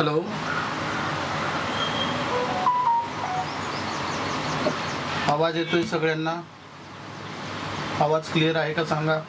Hello, आवाज येतोय सगळ्यांना? आवाज क्लिअर आहे का सांगा?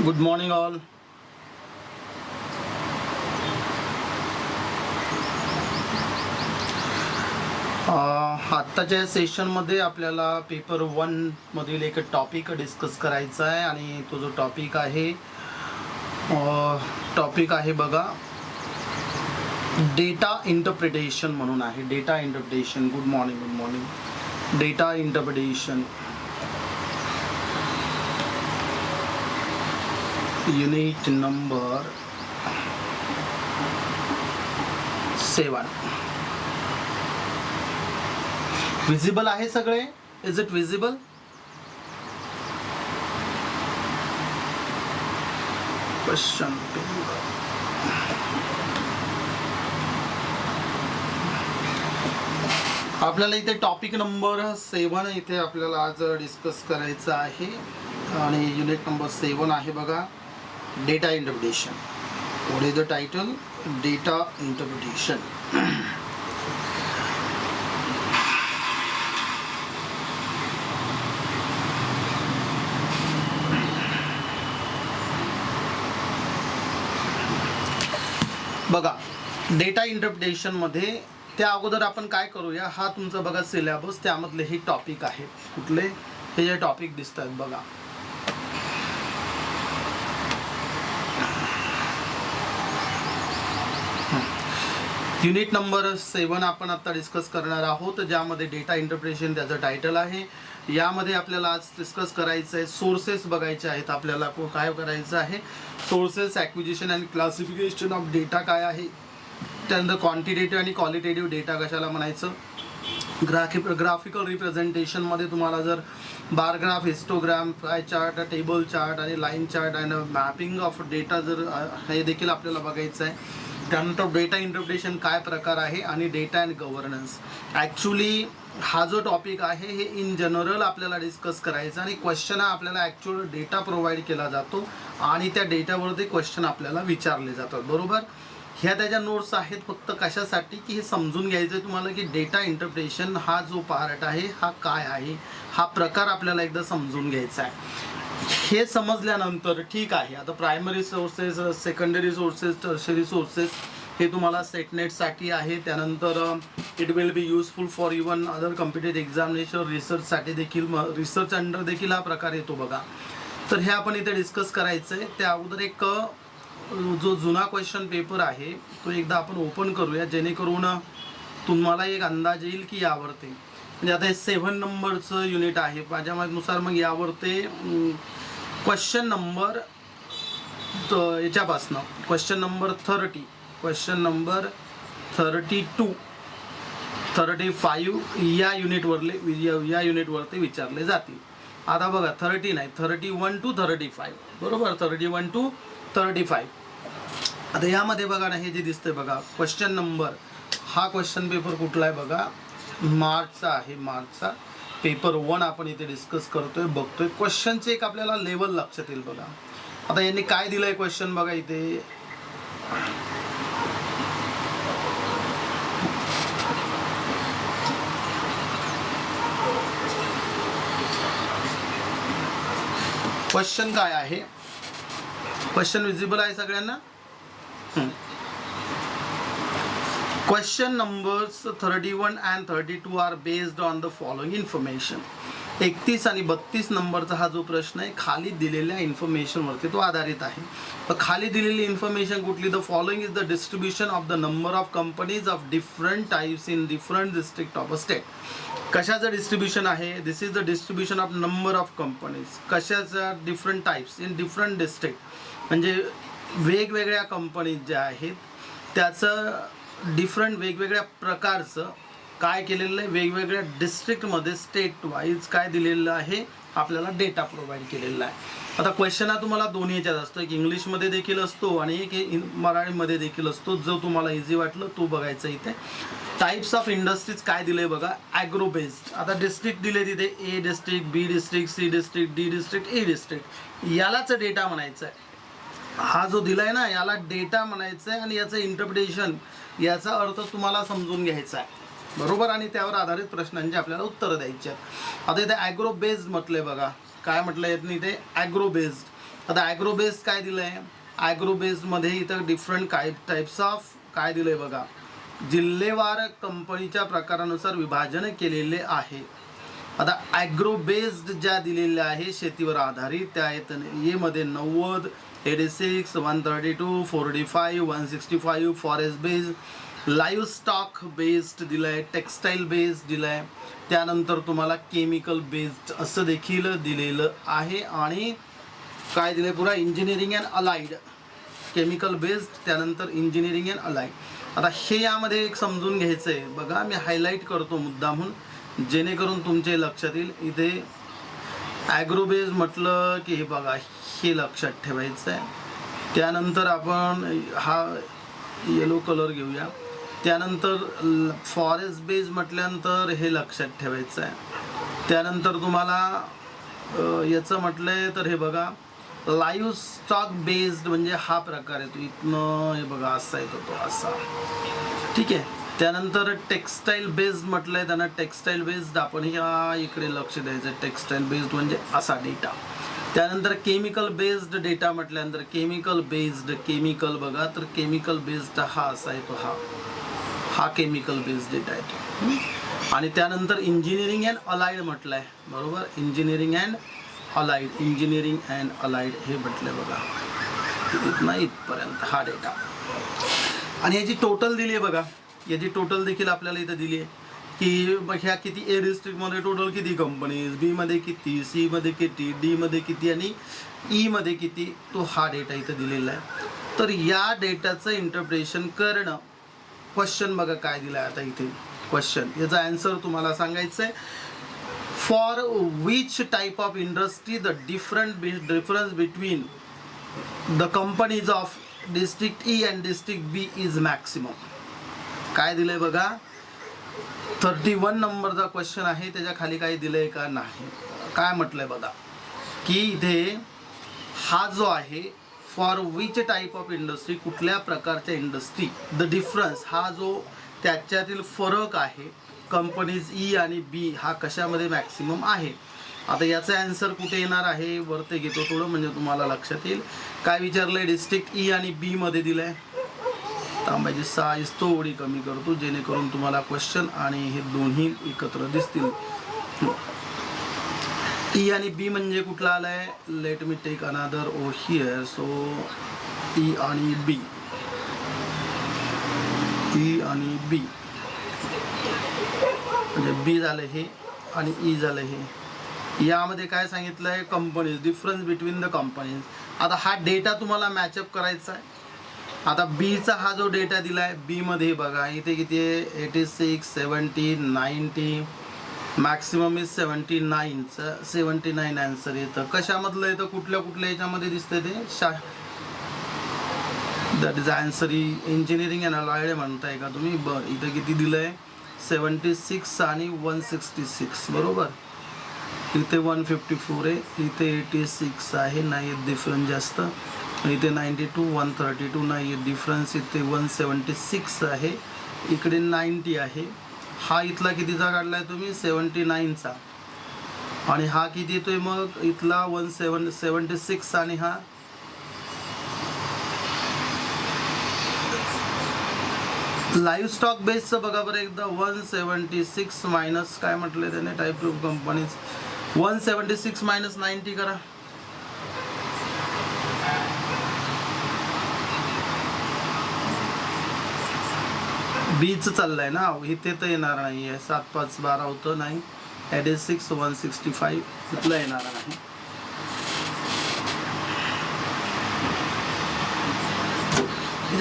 Good morning all. आत्ताच्या सेशनमध्ये आपल्याला पेपर 1 मधील एक टॉपिक डिस्कस करायचा आहे आणि तो जो टॉपिक आहे बघा, डेटा इंटरप्रिटेशन म्हणून आहे. Data interpretation. Good morning. Data interpretation unit number 7. Visible आहे सगळे? Is it visible? क्वेश्चन आपल्याला इथे टॉपिक नंबर 7 इथे आपल्याला आज डिस्कस करायचं आहे आणि युनिट नंबर 7 आहे बघा, data interpretation. What is the title? Data interpretation. बघा, डेटा इंटरप्रिटेशन मध्ये त्या अगोदर आपण काय करूया, हा तुमचा बघा सिलेबस, त्यामधले हे टॉपिक आहेत. कुठले? हे जे टॉपिक दिसतात बघा, युनिट नंबर 7 आपण आता डिस्कस करणार आहोत, ज्यामध्ये डेटा इंटरप्रिटेशन त्याचं टायटल आहे. यामध्ये आपल्याला आज डिस्कस करायचं आहे, सोर्सेस बघायचे आहेत आपल्याला. काय करायचं आहे? Sources, acquisition and classification of data काय आहे, त्यानंतर क्वांटिटेटिव्ह आणि क्वालिटेटिव्ह डेटा कशाला म्हणायचं, ग्राफिकल रिप्रेझेंटेशनमध्ये तुम्हाला जर bar graph, histogram, pie chart, table chart आणि लाईन चार्ट आणि मॅपिंग ऑफ डेटा जर हे देखील आपल्याला बघायचं आहे. त्यानंतर डेटा इंटरप्रिटेशन काय प्रकार आहे आणि डेटा अँड गव्हर्नन्स. ॲक्च्युली हा जो टॉपिक आहे हे इन जनरल आपल्याला डिस्कस करायचा आणि क्वेश्चन हा आपल्याला ॲक्च्युअल डेटा प्रोव्हाइड केला जातो आणि त्या डेटावरती क्वेश्चन आपल्याला विचारले जातात. बरोबर? ह्या त्याच्या नोट्स आहेत फक्त कशासाठी की हे समजून घ्यायचं आहे तुम्हाला की डेटा इंटरप्रिटेशन हा जो पार्ट आहे हा काय आहे, हा प्रकार आपल्याला एकदा समजून घ्यायचा आहे. हे समजल्यानंतर ठीक आहे, आता primary sources, secondary sources, tertiary sources हे तुम्हाला सेटनेटसाठी आहे. त्यानंतर it will be useful for even other competitive examination, रिसर्चसाठी देखील, रिसर्च अंडर देखील हा प्रकार येतो बघा. तर हे आपण इथे डिस्कस करायचं आहे. त्या अगोदर एक जो जुना क्वेश्चन पेपर आहे तो एकदा आपण ओपन करूया, जेणेकरून तुम्हाला एक अंदाज येईल की यावरती, म्हणजे आता हे 7 नंबरचं युनिट आहे माझ्यानुसार, मग यावरती क्वेश्चन नंबर याच्यापासनं क्वेश्चन नंबर 30, क्वेश्चन नंबर 32, 35 या युनिटवरती विचारले जातील. आता बघा 30 नाही, 31 to 35. बरोबर? 31 to 35. आता यामध्ये बघा ना, हे जे दिसतंय बघा क्वेश्चन नंबर, हा क्वेश्चन पेपर कुठला आहे बघा, मार्चचा आहे. मार्चचा पेपर 1 आपण इथे डिस्कस करतोय, बघतोय. क्वेश्चनचे एक आपल्याला लेवल लक्षात येईल बघा. आता यांनी काय दिलंय क्वेश्चन बघा इथे, क्वेश्चन काय आहे, क्वेश्चन विजिबल आहे सगळ्यांना? Question numbers 31 and 32 are based on the following information. 31 आणि 32 नंबरचा हा जो प्रश्न आहे खाली दिलेल्या इन्फॉर्मेशनवरती तो आधारित आहे. तर खाली दिलेली इन्फॉर्मेशन कुठली? The following is the distribution of the number of companies of different types in different district of a state. कशाचं डिस्ट्रीब्युशन आहे? This is the distribution of number of companies. कशाचा? Different types in different district, म्हणजे वेगवेगळ्या companies ज्या आहेत त्याचं different वेगवेगळ्या प्रकारचं काय केलेलं आहे, वेगवेगळ्या डिस्ट्रिक्टमध्ये स्टेट वाईज काय दिलेलं आहे आपल्याला डेटा प्रोव्हाइड केलेला आहे. आता क्वेश्चन हा तुम्हाला दोन्ही ह्याच्यात असतो, एक इंग्लिशमध्ये देखील असतो आणि एक मराठीमध्ये देखील असतो. जो तुम्हाला इझी वाटलं तो बघायचा. इथे टाइप्स ऑफ इंडस्ट्रीज काय दिले बघा, ॲग्रो बेस्ड. आता डिस्ट्रिक्ट दिले तिथे A district, B district, C district, D district, E district. यालाच डेटा म्हणायचं आहे. हा जो दिलाय ना याला डेटा म्हणायचं आहे आणि याचं इंटरप्रिटेशन, याचा अर्थ तुम्हाला समजून घ्यायचा आहे, बरोबर, आणि त्यावर आधारित प्रश्नांची आपल्याला उत्तरं द्यायची आहेत. आता इथे ॲग्रो बेस्ड म्हटलंय बघा, काय म्हटलं येत नाही इथे, ॲग्रो बेस्ड. आता ॲग्रो बेस्ड काय दिलं आहे, ॲग्रो बेस्डमध्ये इथं डिफरंट टाइप्स ऑफ काय दिलं आहे बघा, जिल्हेवार कंपनीच्या प्रकारानुसार विभाजन केलेले आहे. आता ॲग्रो बेस्ड ज्या दिलेल्या आहे शेतीवर आधारित त्या आहेत. एमध्ये 90, 86, 132, 45, 165, forest based, live stock based दिलं आहे, टेक्स्टाईल बेस्ड दिलं आहे, त्यानंतर तुम्हाला केमिकल बेस्ड असं देखील दिलेलं आहे. आणि काय दिलं आहे पुरा, engineering and allied, chemical based, त्यानंतर इंजिनिअरिंग अँड अलाइड. आता हे यामध्ये एक समजून घ्यायचं आहे बघा, मी हायलाईट करतो मुद्दामून जेणेकरून तुमचे लक्षात येईल. इथे ॲग्रो बेस्ड म्हटलं की हे बघा, हे लक्षात ठेवायचं आहे. त्यानंतर आपण हा येलो कलर घेऊया. त्यानंतर फॉरेस्ट बेस म्हटल्यानंतर हे लक्षात ठेवायचं आहे. त्यानंतर तुम्हाला याचं म्हटलं आहे तर हे बघा, लाईव्ह स्टॉक बेस्ड म्हणजे हा प्रकार येतो. इथनं हे बघा असा येतो तो असा, ठीक आहे. त्यानंतर टेक्स्टाईल बेस्ड म्हटलं आहे, त्यांना टेक्स्टाईल बेस्ड आपण ह्या इकडे लक्ष द्यायचं. टेक्स्टाईल बेस्ड म्हणजे असा डेटा. त्यानंतर केमिकल बेस्ड डेटा म्हटल्यानंतर केमिकल बेस्ड, केमिकल बघा तर केमिकल बेस्ड हा असा येतो, हा केमिकल बेस्ड डेटा येतो. आणि त्यानंतर इंजिनिअरिंग अँड अलाइड म्हटलं आहे, बरोबर, engineering and allied, engineering and allied हे म्हटलं बघा, इथनं इथपर्यंत हा डेटा. आणि याची टोटल दिली आहे बघा, याची टोटल देखील आपल्याला इथं दिली आहे की ह्या किती, ए डिस्ट्रिक्टमध्ये टोटल किती कंपनीज, बीमध्ये किती, सीमध्ये किती, डीमध्ये किती आणि ईमध्ये किती, तो हा डेटा इथं दिलेला आहे. तर या डेटाचं इंटरप्रिटेशन करणं. क्वेश्चन बघा काय दिलं आहे आता इथे क्वेश्चन, याचा आन्सर तुम्हाला सांगायचं आहे. For which type of industry the difference between the companies of district E and district B is maximum. काय दिलं आहे बघा, 31 नंबरचा क्वेश्चन आहे, त्याच्या खाली काही दिलं आहे का नाही. काय म्हटलं आहे बघा की इथे हा जो आहे for which type of industry, कुठल्या प्रकारच्या इंडस्ट्री, द डिफरन्स हा जो त्याच्यातील फरक आहे, कंपनीज ई आणि बी हा कशामध्ये मॅक्सिमम आहे. आता याचा आन्सर कुठे येणार आहे, वरते घेतो थोडं म्हणजे तुम्हाला लक्षात येईल. काय विचारलं आहे, डिस्ट्रिक्ट ई आणि बीमध्ये दिलं आहे. तांब्याची साईज थोडी कमी करतो जेणेकरून तुम्हाला क्वेश्चन आणि हे दोन्ही एकत्र दिसतील. ई आणि बी म्हणजे कुठला आला आहे, लेट मी टेक अनादर ओ हिअर. सो ई आणि बी, ई आणि बी म्हणजे बी झालं हे आणि ई झालं हे. यामध्ये काय सांगितलं आहे, companies, difference between the companies. आता हा डेटा तुम्हाला मॅचअप करायचा आहे. आता बीचा हा जो डेटा दिला आहे, बीमध्ये बघा इथे किती आहे, 86, 70, 90, मॅक्सिमम इज 79चं 79 आन्सर येतं. कशामधलं येतं, कुठल्या कुठल्या याच्यामध्ये दिसतं ते, that is answer. Engineering and allied म्हणताय का तुम्ही, बरं इथं किती दिलं आहे, 76 आणि 166, बरोबर. इथे 154 आहे, इथे 86 आहे, नाही डिफरन्स जास्त. इथे 92, 132 नाही डिफरन्स. इथे 176 आहे, इकडे 90 आहे. हा इथला कितीचा काढला आहे तुम्ही, 79चा. आणि हा किती येतोय मग इथला 1776 आणि हा लाईव्ह स्टॉक बेसचं बघा बरं एकदा 176 मायनस काय म्हटलंय त्याने टाईप ऑफ कंपनीज 176 मायनस 90 करा. बीच चाललंय ना इथे तर येणार नाही आहे 7-5-12 होतं नाही 86 165 इथलं येणार नाही.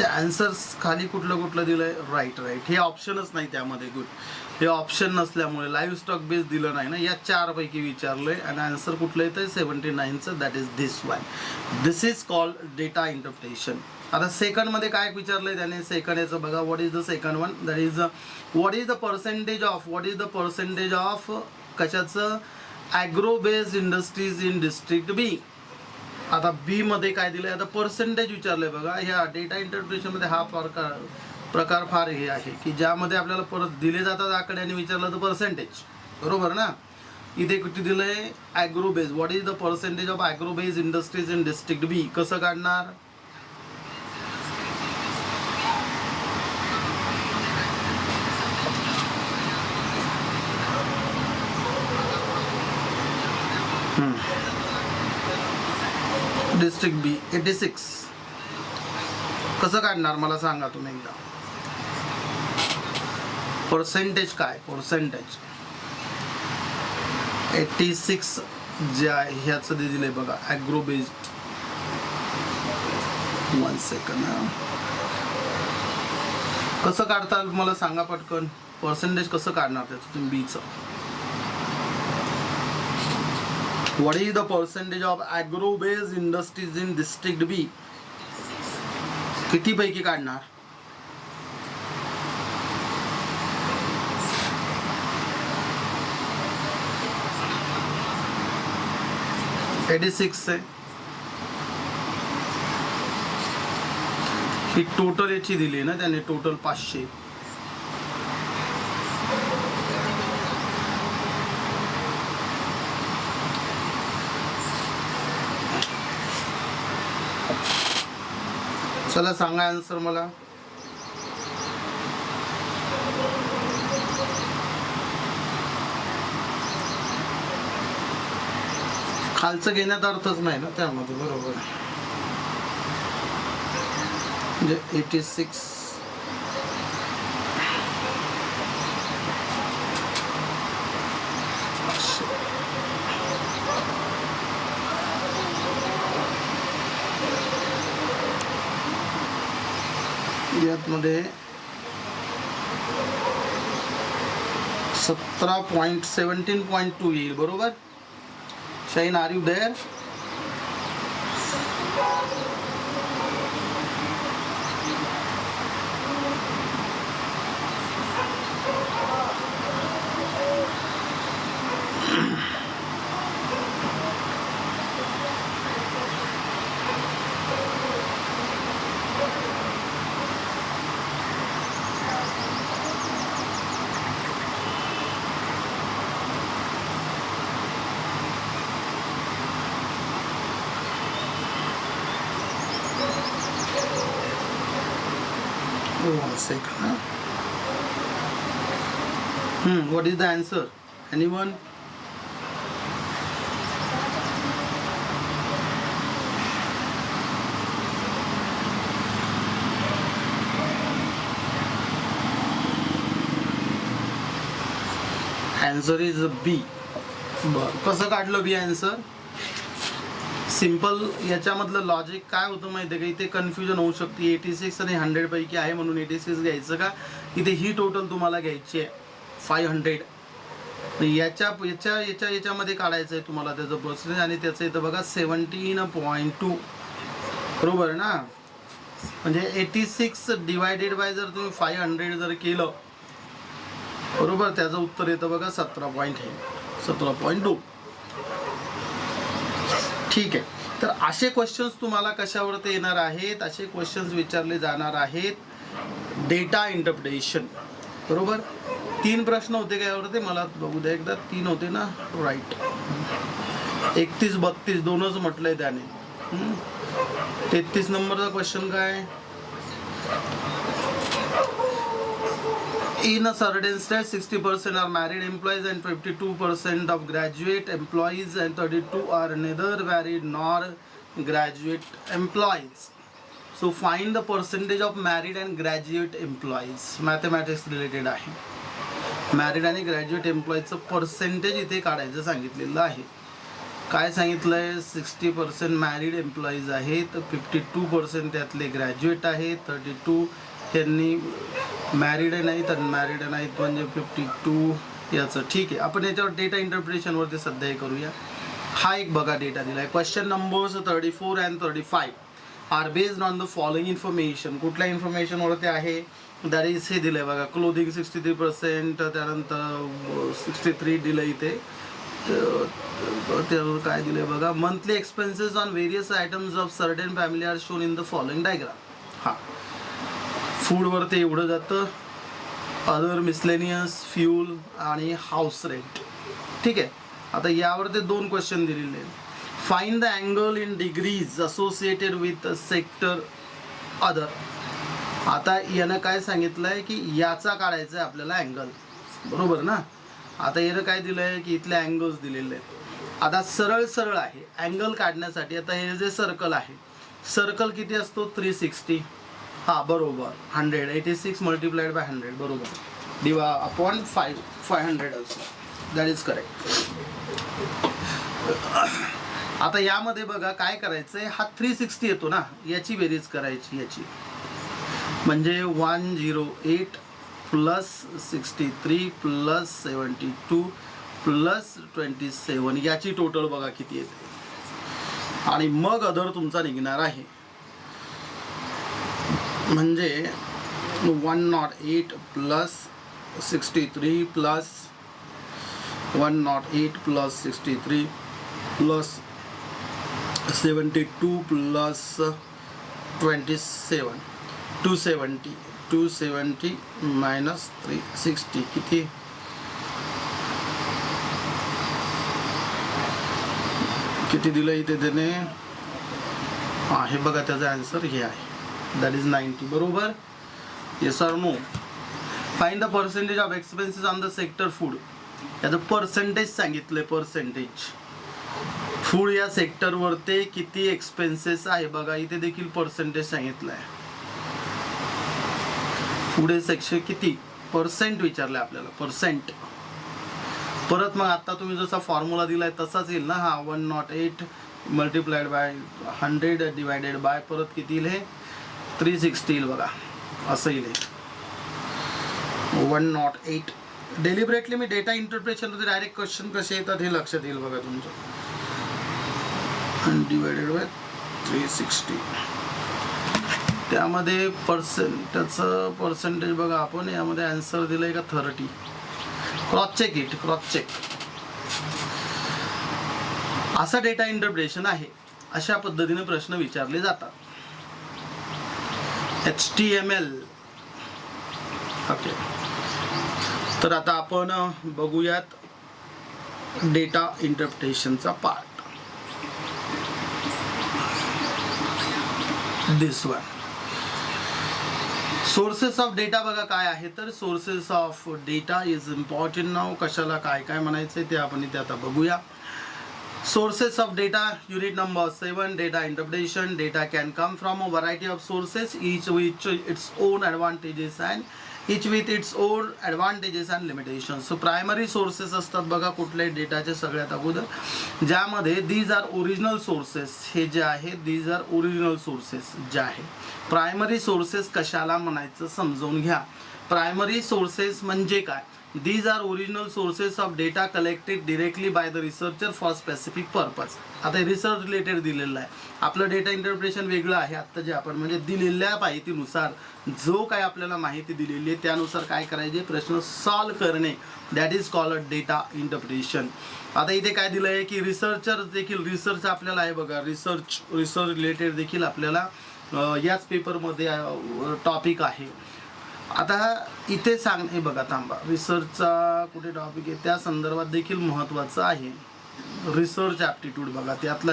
आन्सर्स खाली कुठलं दिलंय राईट हे ऑप्शनच नाही त्यामध्ये. गुड हे ऑप्शन नसल्यामुळे लाईव्ह स्टॉक बेस दिलं नाही ना. या 4 पैकी विचारलंय आणि आन्सर कुठलं येतं 79चं that is this one. This is called data interpretation. आता सेकंड मध्ये काय विचारलंय त्याने सेकंड याचं बघा what is the second one that is what is the percentage of कशाचं agro based industries in district B. आता बी मध्ये काय दिलंय आता पर्सेंटेज विचारलंय बघा. ह्या डेटा इंटरप्रिटेशन मध्ये हा प्रकार फार हे आहे की ज्यामध्ये आपल्याला परत दिले जातात आकडे आणि विचारलं तर पर्सेंटेज बरोबर ना. इथे किती दिलंय agro based what is the percentage of agro based industries in district B. कसं काढणार डिस्ट्रिक्ट बी 86 कसं काढणार मला सांगा तुम्ही एकदा. पर्सेंटेज काय पर्सेंटेज 86 जे आहे ह्याचं ते दिलंय बघा ॲग्रो बेस्ड. 1 सेकंड कसं काढता मला सांगा पटकन. पर्सेंटेज कसं काढणार त्याचं तुम्ही बीचं. What is the percentage of agro-based industries in district B? किती पैकी काढणार से ही टोटल याची दिली ना त्याने टोटल 500. चला सांगा आन्सर मला. खालचं घेण्यात अर्थच नाही ना त्यामध्ये बरोबर आहे. म्हणजे 86 यामध्ये 17.2 येईल बरोबर. Shine are you there. One second. What is the answer? Anyone? Answer is B. कसं काढलं बी आन्सर. सिंपल याच्यामधलं लॉजिक काय होतं माहिती आहे का इथे कन्फ्युजन होऊ शकते. 86 आणि 100 पैकी आहे म्हणून 86 घ्यायचं का इथे ही टोटल तुम्हाला घ्यायची आहे 500. याच्यामध्ये काढायचं आहे तुम्हाला त्याचं पर्सेंटेज आणि त्याचं इथं बघा 17.2 बरोबर ना. म्हणजे 86 डिवायडेड बाय जर तुम्ही 500 जर केलं बरोबर त्याचं उत्तर येतं बघा 17.2. ठीक आहे. तर असे क्वेश्चन्स तुम्हाला कशावरती येणार आहेत असे क्वेश्चन्स विचारले जाणार आहेत डेटा इंटरप्रिटेशन बरोबर. 3 प्रश्न होते काय होते मला बघू द्या एकदा. 3 होते ना, राईट. 31 32 दोनच म्हटलंय त्याने. 33 नंबरचा क्वेश्चन काय. In a certain state, 60% are married employees and 52% of graduate employees and 32 are neither married nor graduate employees. So find the percentage of married and graduate employees. Mathematics related आहे. Married आणि graduate एम्प्लॉईचं percentage इथे काढायचं सांगितलेलं आहे. काय सांगितलंय, 60% married employees आहेत, 52% त्यातले ग्रॅज्युएट आहेत, 32 यांनी मॅरिड नाहीत, अनमॅरिड नाहीत, म्हणजे 52 याचं. ठीक आहे, आपण याच्यावर डेटा इंटरप्रिटेशनवरती सध्या हे करूया. हा एक बघा डेटा दिला आहे. Question numbers 34 and 35 are based on the following information. कुठल्या इन्फॉर्मेशनवरती आहे, दॅट इज हे दिलं आहे बघा. क्लोदिंग 63%, त्यानंतर 63 दिलं इथे. त्यावर काय दिलं आहे बघा. Monthly expenses on various items of certain family are shown in the following diagram. हां, फूडवरती एवढं जातं, अदर मिसलेनियस, फ्यूल आणि हाऊस रेंट. ठीक आहे, आता यावरती 2 क्वेश्चन दिलेले आहेत. Find the angle in degrees associated with sector other. आता यानं काय सांगितलं आहे की याचा काढायचा आहे आपल्याला अँगल, बरोबर ना. आता यानं काय दिलं आहे की इथले अँगल्स दिलेले आहेत. आता सरळ सरळ आहे अँगल काढण्यासाठी. आता हे जे सर्कल आहे, सर्कल किती असतो, 360. हां बरोबर, 100. 86 मल्टिप्लाइड बाय 100 बरोबर, diva upon 500 also, that is correct. आता यामध्ये बघा काय करायचं आहे, हा 360 येतो ना, याची बेरीज करायची याची, म्हणजे 108 प्लस 63 प्लस 72 प्लस 27 याची टोटल बघा किती येते. आणि मग अदर तुमचा निघणार आहे, म्हणजे 108 plus 63 plus 108 plus 63 plus 72 plus 27, 270 minus 360 किती, किती दिलं इथे त्याने. हां हे बघा, त्याचा आन्सर हे आहे, दॅट इज 90. बरोबर, yes or no. Find the percentage of expenses on the sector food. याचं पर्सेंटेज सांगितलं, पर्सेंटेज फूड या सेक्टरवरती किती एक्सपेन्सेस आहे बघा. इथे देखील पर्सेंटेज सांगितलं आहे. फूड हे सेक्शन किती पर्सेंट विचारलं आपल्याला, पर्सेंट. परत मग आता तुम्ही जसा फॉर्म्युला दिलाय तसाच येईल ना. हा 108 मल्टिप्लाइड बाय 100 डिवायडेड बाय परत किती येईल, हे 360 येईल बघा, असं येईल 108. डेलिबरेटली मी डेटा इंटरप्रिटेशनमध्ये डायरेक्ट क्वेश्चन कसे येतात हे लक्षात येईल बघा तुमचं. डिवायडेड बाय 360, त्यामध्ये त्याचं पर्सेंटेज बघा. आपण यामध्ये आन्सर दिलंय का 30. Cross check it, cross check. असा डेटा इंटरप्रिटेशन आहे. अशा पद्धतीने प्रश्न विचारले जातात. HTML. ओके, तर आता आपण बघूयात डेटा इंटरप्रिटेशनचा part. This one, sources of data बघा काय आहे. तर sources of data is important नाव. कशाला काय काय म्हणायचं ते आपण इथे आता बघूया. Sources of data, unit number 7, data interpretation. Data can come from a variety of sources, each with its own advantages and limitations. So primary sources असतात बघा कुठल्याही डेटाचे सगळ्यात अगोदर, ज्यामध्ये दीज आर ओरिजिनल सोर्सेस. हे जे आहे दीज आर ओरिजिनल सोर्सेस जे आहे. प्रायमरी सोर्सेस कशाला म्हणायचं समजावून घ्या. प्रायमरी सोर्सेस म्हणजे काय, these are original sources of data collected directly by the researcher for specific purpose. आता रिसर्च रिलेटेड दिलेलं आहे. आपलं डेटा इंटरप्रिटेशन वेगळं आहे. आत्ता जे आपण म्हणजे दिलेल्या माहितीनुसार जो काय आपल्याला माहिती दिलेली आहे त्यानुसार काय करायचे, प्रश्न सॉल्व करणे, that is called data interpretation. आता इथे काय दिलं आहे की रिसर्चर देखील, रिसर्च आपल्याला आहे बघा, रिसर्च रिलेटेड देखील आपल्याला याच पेपरमध्ये टॉपिक आहे. आता इथे हे बघा थांबा, रिसर्चचा कुठे टॉपिक आहे त्या संदर्भात देखील महत्त्वाचं आहे. रिसर्च ॲप्टिट्यूड बघा, त्यातला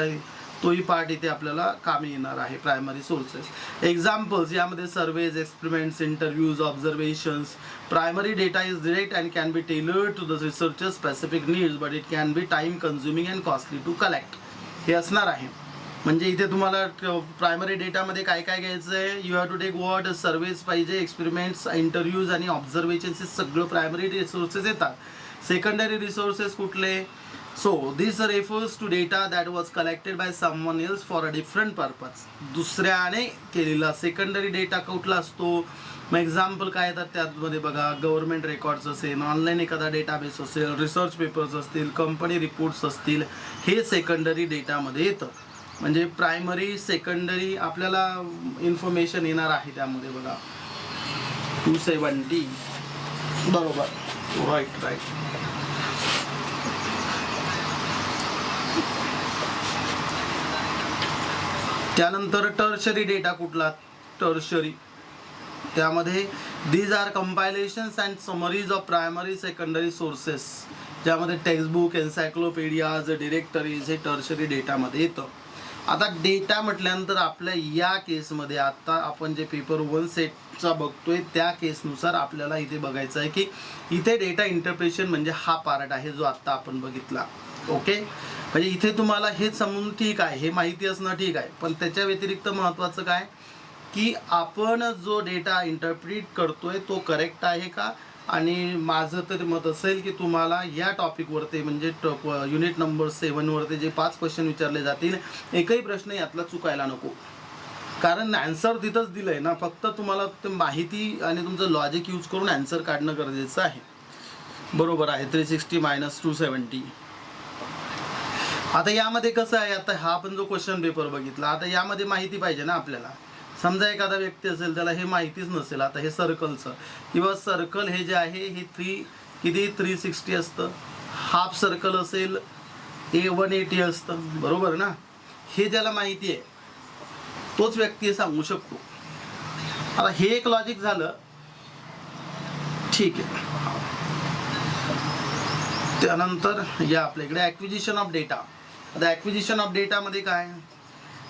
तोही पार्ट इथे आपल्याला कामी येणार आहे. प्रायमरी सोर्सेस एक्झाम्पल्स, यामध्ये surveys, experiments, interviews, observations. Primary data is direct and can be tailored to the researcher specific needs, but it can be time consuming and costly to collect. हे असणार आहे. म्हणजे इथे तुम्हाला प्रायमरी डेटामध्ये काय काय घ्यायचं आहे, you have to take what surveys पाहिजे, एक्सपेरिमेंट्स, इंटरव्ह्यूज आणि ऑब्झर्वेशन्स, हे सगळं प्रायमरी रिसोर्सेस येतात. सेकंडरी रिसोर्सेस कुठले, so this refers to data that was collected by someone else for a different purpose. दुसऱ्याने केलेला सेकंडरी डेटा कुठला असतो. मग एक्झाम्पल काय येतात त्यामध्ये बघा, गव्हर्नमेंट रेकॉर्ड्स असेल, ऑनलाईन एखादा डेटाबेस असेल, रिसर्च पेपर्स असतील, कंपनी रिपोर्ट्स असतील, हे सेकंडरी डेटामध्ये येतं. म्हणजे प्रायमरी सेकंडरी आपल्याला इन्फॉर्मेशन येणार आहे त्यामध्ये बघा. 270 बरोबर, राईट. त्यानंतर टर्शरी डेटा कुठला, टर्शरी त्यामध्ये these are compilations and summaries of primary secondary sources, ज्यामध्ये टेक्स्टबुक, एन्सायक्लोपीडियाज, डिरेक्टरीज हे टर्शरी डेटामध्ये येतं. आता डेटा म्हटल्यानंतर आपल्या या केसमध्ये आता आपण जे पेपर 1 सेटचा बघतोय त्या केसनुसार आपल्याला इथे बघायचं आहे की इथे डेटा इंटरप्रिटेशन म्हणजे हा पार्ट आहे जो आत्ता आपण बघितला. ओके, म्हणजे इथे तुम्हाला हेच समजून ठीक आहे, हे माहिती असणं ठीक आहे, पण त्याच्या व्यतिरिक्त महत्त्वाचं काय की आपण जो डेटा इंटरप्रिट करतोय तो करेक्ट आहे का. आणि माझं तर मत असेल की तुम्हाला या टॉपिकवरती म्हणजे युनिट नंबर 7वरती जे 5 क्वेश्चन विचारले जातील, एकही प्रश्न यातला चुकायला नको, कारण ॲन्सर तिथंच दिलं आहे ना. फक्त तुम्हाला ते माहिती आणि तुमचं लॉजिक यूज करून ॲन्सर काढणं गरजेचं आहे. बरोबर आहे. 360 - 270. आता यामध्ये कसं आहे, आता हा आपण जो क्वेश्चन पेपर बघितला, आता यामध्ये माहिती पाहिजे ना आपल्याला. समजा एखादा व्यक्ती असेल त्याला हे माहितीच नसेल, आता हे सर्कलचं किंवा सर्कल हे जे आहे हे 360 असतं, हाफ सर्कल असेल हे 180 असतं, बरोबर ना. हे ज्याला माहिती आहे तोच व्यक्ती सांगू शकतो. आता हे एक लॉजिक झालं, ठीक आहे. त्यानंतर या आपल्याकडे ॲक्विजिशन ऑफ डेटा. आता ॲक्विजिशन ऑफ डेटामध्ये काय,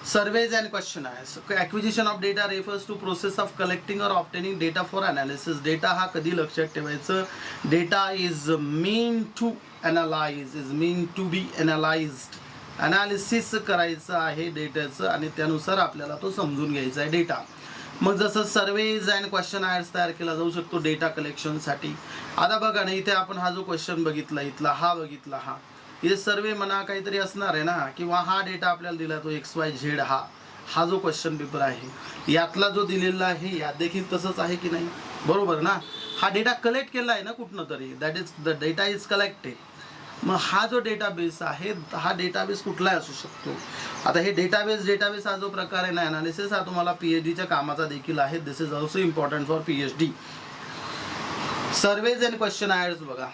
surveys and questionnaires. Acquisition of data refers to process of collecting और obtaining data for analysis. Data हा कधी लक्षात ठेवायचं, data is mean to analyse, is mean to be analysed. Analysis करायचं आहे डेटाचं आणि त्यानुसार आपल्याला तो समजून घ्यायचा आहे डेटा. मग जसं सर्वेज अँड क्वेश्चनायर्स तयार केला जाऊ शकतो डेटा कलेक्शनसाठी. आता बघा ना, इथे आपण हा जो क्वेश्चन बघितला, इथला हा बघितला, हे सर्वे म्हणा काहीतरी असणार आहे ना, किंवा हा डेटा आपल्याला दिला तो XYZ, हा जो क्वेश्चन पेपर आहे यातला जो दिलेला आहे यात देखील तसंच आहे की नाही, बरोबर ना. हा डेटा कलेक्ट केला आहे ना कुठनं तरी, that is the data is collected. मग हा जो डेटाबेस आहे हा डेटाबेस कुठलाही असू शकतो. आता हे डेटाबेस हा जो प्रकार आहे ना अनालिसिस, हा तुम्हाला PhDच्या कामाचा देखील आहे. This is also important for PhD. Surveys and questionnaires बघा,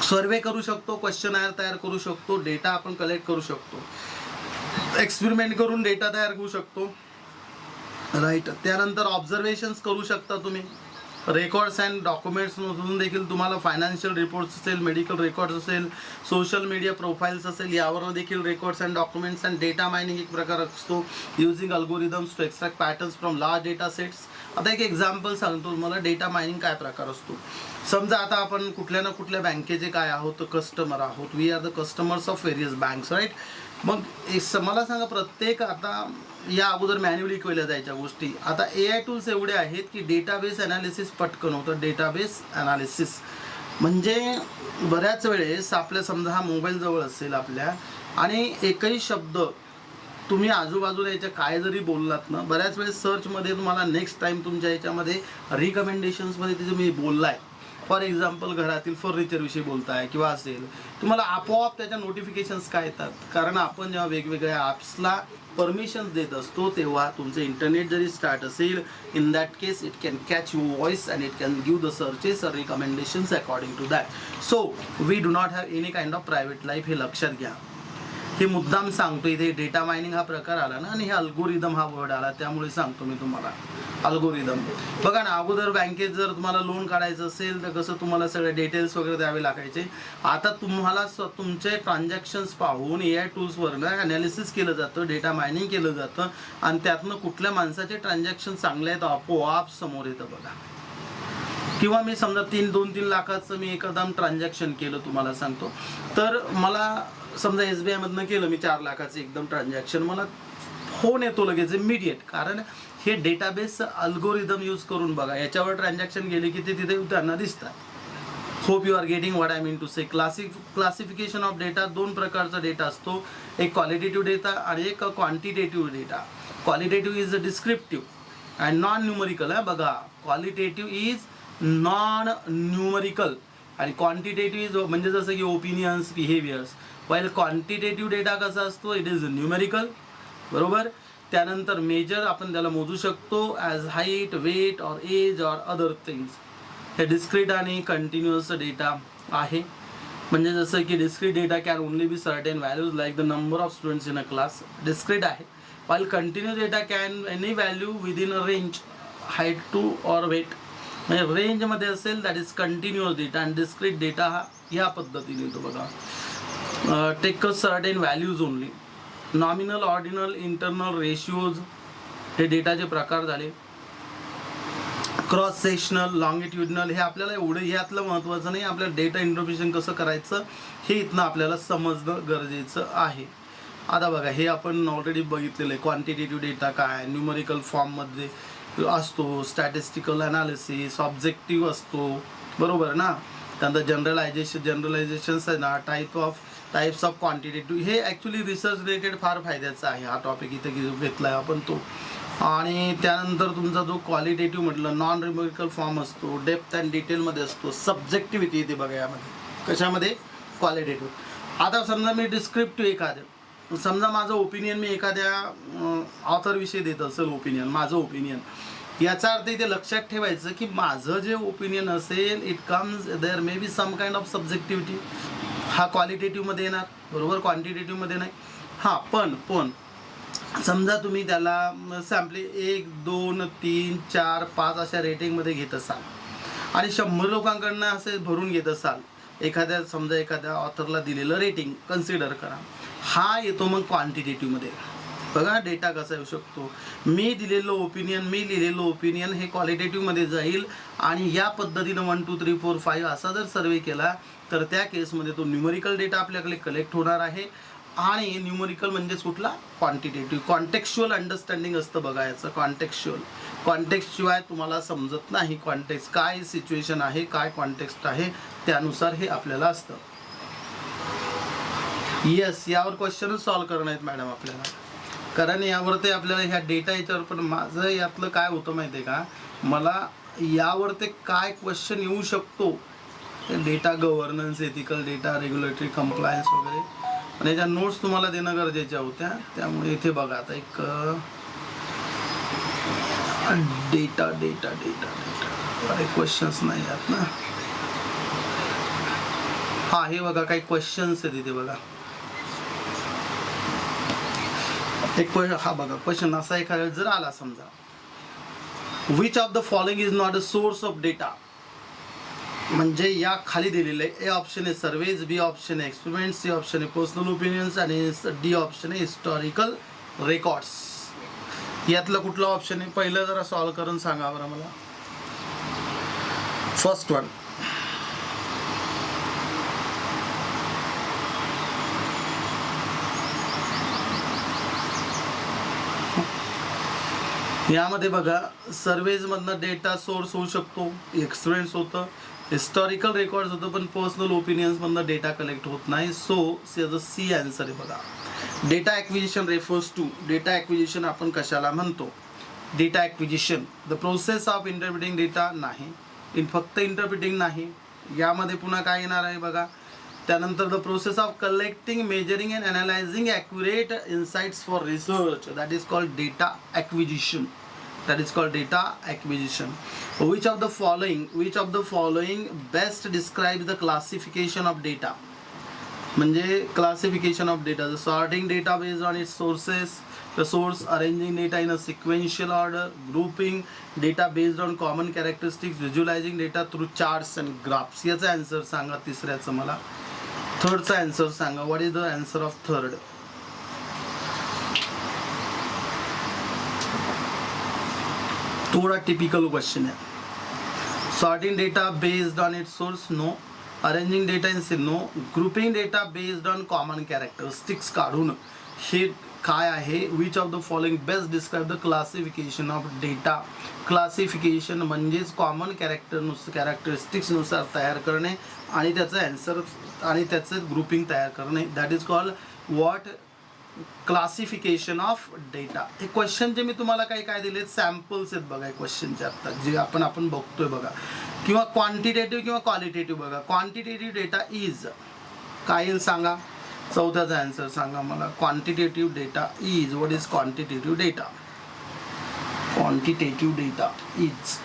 सर्वे करू शकतो, क्वेश्चनायर तयार करू शकतो, डेटा आपण कलेक्ट करू शकतो, एक्सपेरिमेंट करून डेटा तयार करू शकतो, राईट. त्यानंतर ऑब्झर्वेशन्स करू शकता तुम्ही. रेकॉर्ड्स अँड डॉक्युमेंट्समधून देखील तुम्हाला फायनान्शियल रिपोर्ट्स असेल, मेडिकल रेकॉर्ड्स असेल, सोशल मीडिया प्रोफाईल्स असेल, यावर देखील records and documents. And data mining एक प्रकार असतो, using algorithms to extract patterns from large data sets. आता एक एक्झाम्पल सांगतो तुम्हाला, डेटा मायनिंग काय प्रकार असतो. समजा आता आपण कुठल्या ना कुठल्या बँकेचे काय आहोत, कस्टमर आहोत, we are the customers of various banks, right. मग मला सांगा, प्रत्येक आता या अगोदर मॅन्युअली केल्या जायच्या गोष्टी, आता AI टूल्स एवढे आहेत की डेटाबेस ॲनालिसिस पटकन होतं. डेटाबेस ॲनालिसिस म्हणजे बऱ्याच वेळेस आपल्या समजा हा मोबाईल जवळ असेल आपल्या, आणि एकही शब्द तुम्ही आजूबाजूला याच्या काय जरी बोललात ना, बऱ्याच वेळेस सर्चमध्ये तुम्हाला नेक्स्ट टाईम तुमच्या याच्यामध्ये रिकमेंडेशन्समध्ये ते तुम्ही बोललाय, फॉर एक्झाम्पल घरातील फर्निचरविषयी बोलताय किंवा असेल, तुम्हाला आपोआप त्याच्या नोटिफिकेशन्स काय येतात. कारण आपण जेव्हा वेगवेगळ्या ॲप्सला परमिशन्स देत असतो तेव्हा तुमचं इंटरनेट जरी स्टार्ट असेल, in that case it can catch your voice and it can give the searches और recommendations according to that. So we do not have any kind of private life, हे लक्षात घ्या. हे मुद्दाम सांगतो, इथे डेटा मायनिंग हा प्रकार आला ना आणि हे अल्गोरिदम हा वर्ड आला, त्यामुळे सांगतो मी तुम्हाला अल्गोरिदम. बघा ना, अगोदर बँकेत जर तुम्हाला लोन काढायचं असेल तर कसं तुम्हाला सगळे डिटेल्स वगैरे द्यावे लागायचे. आता तुम्हाला तुमचे ट्रान्झॅक्शन्स पाहून AI टूल्सवरनं ॲनालिसिस केलं जातं, डेटा मायनिंग केलं जातं आणि त्यातनं कुठल्या माणसाचे ट्रान्झॅक्शन चांगले आहेत आपोआप समोर येतं बघा. किंवा मी समजा 2-3 लाखाचं मी एकदम ट्रान्झॅक्शन केलं तुम्हाला सांगतो, तर मला समजा SBI मधनं केलं मी 4 लाखाचं एकदम ट्रान्झॅक्शन, मला फोन येतो लगेच इमिडिएट, कारण हे डेटाबेस अल्गोरिदम यूज करून बघा याच्यावर ट्रान्झॅक्शन गेले की ते तिथे त्यांना दिसतात. Hope you are getting what I mean to say. Classification of data, 2 प्रकारचा डेटा असतो, एक क्वालिटेटिव्ह डेटा आणि एक quantitative data. Qualitative is a descriptive and non numerical. बघा, क्वालिटेटिव्ह इज नॉन न्यूमरिकल आणि क्वांटिटेटिव्ह इज म्हणजे जसं की opinions, behaviours. While quantitative data कसा असतो, इट इज न्यूमेरिकल, बरोबर. त्यानंतर मेजर आपण त्याला मोजू शकतो as height, weight or age or other things. हे डिस्क्रीट आणि कंटिन्युअस डेटा आहे. म्हणजे जसं की discrete data can only be certain values like the number of students in a class, discrete आहे. While continuous data can any value within a range, height too or weight, म्हणजे रेंजमध्ये असेल that is continuous data. आणि discrete data हा ह्या पद्धतीने येतो बघा. Take a certain values only. Nominal, ordinal, internal, रेशिओज हे डेटाचे प्रकार झाले. क्रॉस सेक्शनल, लॉंगिट्युडनल, हे आपल्याला एवढं यातलं महत्त्वाचं नाही, आपल्याला डेटा इंटरप्रिटेशन कसं करायचं हे इथनं आपल्याला समजणं गरजेचं आहे. आता बघा, हे आपण ऑलरेडी बघितलेलं आहे. क्वांटिटेटिव्ह डेटा काय न्यूमरिकल फॉर्ममध्ये असतो, स्टॅटिस्टिकल ॲनालिसिस, ऑब्जेक्टिव्ह असतो, बरोबर ना. त्यानंतर जनरलायझेशन्स आहे ना, टाईप्स ऑफ क्वांटिटेटिव्ह, हे ॲक्च्युली रिसर्च रिलेटेड फार फायद्याचा आहे हा टॉपिक इथे घेतला आहे आपण तो. आणि त्यानंतर तुमचा जो क्वालिटेटिव्ह म्हटलं नॉन न्यूमेरिकल फॉर्म असतो, डेप्थ अँड डिटेलमध्ये असतो, सब्जेक्टिव्हिटी येते बघा यामध्ये. कशामध्ये? क्वालिटेटिव्ह. आता समजा मी डिस्क्रिप्टिव्ह एखादं, समजा माझं ओपिनियन मी एखाद्या ऑथरविषयी देत असेल ओपिनियन, माझं ओपिनियन, याचा अर्थ इथे लक्षात ठेवायचं की माझं जे ओपिनियन असेल it comes there may be some kind of subjectivity. हा क्वालिटेटिव्हमध्ये येणार, बरोबर, क्वांटिटेटिव्हमध्ये नाही. हां, पण समजा तुम्ही त्याला सॅम्पली 1, 2, 3, 4, 5 अशा रेटिंगमध्ये घेत असाल आणि 100 लोकांकडनं असे भरून घेत असाल, समजा एखाद्या ऑथरला दिलेलं रेटिंग कन्सिडर करा, हा येतो मग क्वांटिटेटिव्हमध्ये. बघा डेटा कसा येऊ शकतो. मी लिहिलेलं ओपिनियन हे क्वालिटेटिव्हमध्ये जाईल आणि या पद्धतीनं 1, 2, 3, 4, 5 असा जर सर्वे केला तर त्या केसमध्ये तो न्यूमरिकल डेटा आपल्याकडे कलेक्ट होणार आहे. आणि न्यूमरिकल म्हणजेच कुठला? क्वांटिटेटिव्ह. कॉन्टेक्स्च्युअल अंडरस्टँडिंग असतं बघा याचं. कॉन्टेक्स्ट शिवाय तुम्हाला समजत नाही. कॉन्टेक्स्ट काय सिच्युएशन आहे, काय कॉन्टेक्स्ट आहे, त्यानुसार हे आपल्याला असतं. येस, यावर क्वेश्चनच सॉल्व करणं आहेत मॅडम आपल्याला, कारण यावर ते आपल्याला ह्या डेटा याच्यावर. पण माझं यातलं काय होतं माहिती आहे का, मला यावर ते काय क्वेश्चन येऊ शकतो, data governance, ethical data, regulatory compliance वगैरे, पण याच्या नोट्स तुम्हाला देणं गरजेच्या होत्या. त्यामुळे इथे बघा आता एक डेटा अरे क्वेश्चन्स नाही आहेत ना. हां, हे बघा काही क्वेश्चन्स आहेत इथे बघा. एक हा बघा क्वेश्चन असा एखाद्या जर आला समजा, which of the following is not a source of data, म्हणजे या खाली दिलेलं आहे. ए ऑप्शन आहे सर्वेज, बी ऑप्शन आहे एक्सपेरिमेंट, सी ऑप्शन आहे पर्सनल ओपिनियन्स आणि डी ऑप्शन आहे हिस्टॉरिकल रेकॉर्ड्स. यातलं कुठलं ऑप्शन आहे पहिलं जरा सॉल्व करून सांगा बरं मला. First one. यामध्ये बघा सर्वेजमधनं डेटा सोर्स होऊ शकतो, एक्सपिरियन्स होतं, हिस्टॉरिकल रेकॉर्ड्स होतं, पण पर्सनल ओपिनियन्समधनं डेटा कलेक्ट होत नाही. सो सी आन्सर आहे बघा. Data acquisition refers to. Data acquisition आपण कशाला म्हणतो? Data acquisition the process of interpreting data नाही, फक्त इंटरप्रिटिंग नाही, यामध्ये पुन्हा काय येणार आहे बघा. त्यानंतर the process of collecting, measuring and analysing accurate insights for research, that is called data acquisition. Which of the following best describes the classification of data? म्हणजे classification of data, the sorting data based on its sources, the source, arranging data in a sequential order, grouping data based on common characteristics, visualising data through charts and graphs. याचा answer सांगा तिसऱ्याचं मला. थर्डचा answer सांगा. What is the answer of third? थोड़ा typical question है. Sorting data based on its source, no. Arranging data in C, no. Grouping data based on common characteristics काढून हे काय आहे? Which of the following best describe the classification of data. Classification म्हणजेच common कॅरेक्टरिस्टिक्सनुसार तयार करणे आणि त्याचं आन्सर आणि त्याचं ग्रुपिंग तयार करणे. That is called what? Classification of data. हे क्वेश्चन जे मी तुम्हाला काही काय दिले सॅम्पल्स आहेत बघा क्वेश्चनचे आत्ता जे आपण बघतोय बघा, किंवा क्वांटिटेटिव्ह किंवा क्वालिटेटिव्ह बघा. क्वांटिटेटिव्ह डेटा इज काय येईल सांगा? चौथ्याचा आन्सर सांगा मला. Quantitative data is, what is quantitative data? Quantitative data is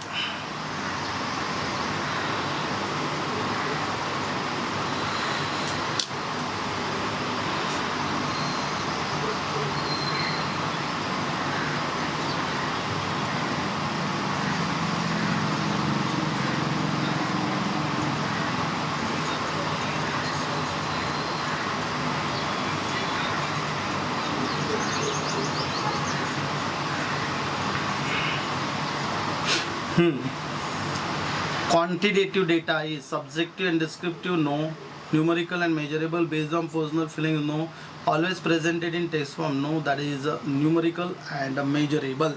Quantitative data is subjective and descriptive, no. Numerical and measurable based on personal feelings, no. Always presented in text form, no. That is numerical and measurable.